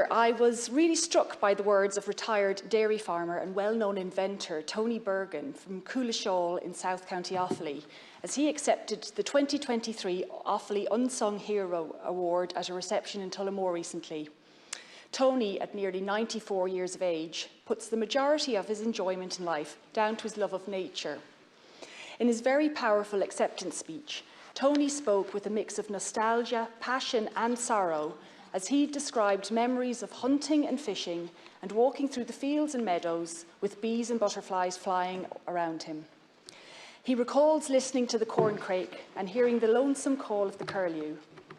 I was really struck by the words of retired dairy farmer and well-known inventor Tony Bergin from Cooleshall in South County Offaly as he accepted the 2023 Offaly Unsung Hero Award at a reception in Tullamore recently. Tony, at nearly 94 years of age, puts the majority of his enjoyment in life down to his love of nature. In his very powerful acceptance speech, Tony spoke with a mix of nostalgia, passion and sorrow as he described memories of hunting and fishing and walking through the fields and meadows with bees and butterflies flying around him. He recalls listening to the corncrake and hearing the lonesome call of the curlew,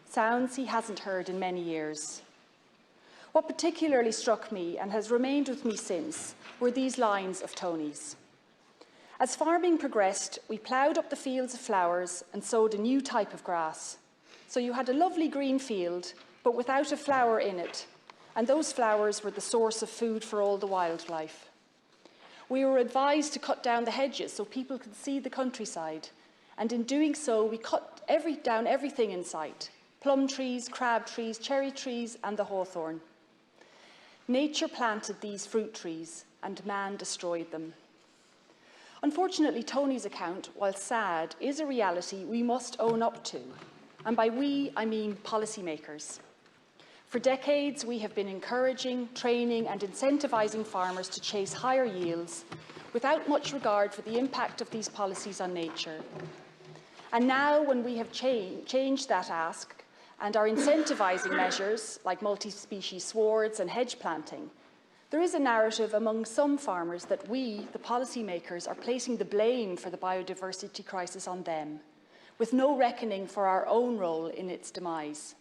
sounds he hasn't heard in many years. What particularly struck me and has remained with me since were these lines of Tony's. As farming progressed, we ploughed up the fields of flowers and sowed a new type of grass. So you had a lovely green field, but without a flower in it, and those flowers were the source of food for all the wildlife. We were advised to cut down the hedges so people could see the countryside, and in doing so, we cut down everything in sight: plum trees, crab trees, cherry trees, and the hawthorn. Nature planted these fruit trees, and man destroyed them. Unfortunately, Tony's account, while sad, is a reality we must own up to, and by we, I mean policymakers. For decades, we have been encouraging, training and incentivising farmers to chase higher yields without much regard for the impact of these policies on nature. And now, when we have changed that ask and are incentivising measures like multi-species swards and hedge planting, there is a narrative among some farmers that we, the policymakers, are placing the blame for the biodiversity crisis on them, with no reckoning for our own role in its demise.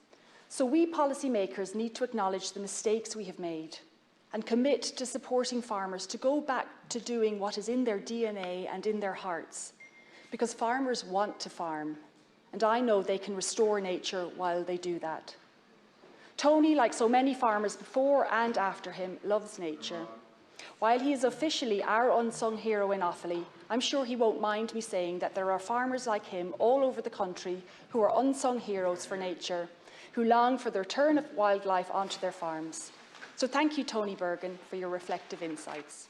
So we policymakers need to acknowledge the mistakes we have made and commit to supporting farmers to go back to doing what is in their DNA and in their hearts, because farmers want to farm, and I know they can restore nature while they do that. Tony, like so many farmers before and after him, loves nature. While he is officially our unsung hero in Offaly, I'm sure he won't mind me saying that there are farmers like him all over the country who are unsung heroes for nature, who long for the return of wildlife onto their farms. So thank you, Tony Bergin, for your reflective insights.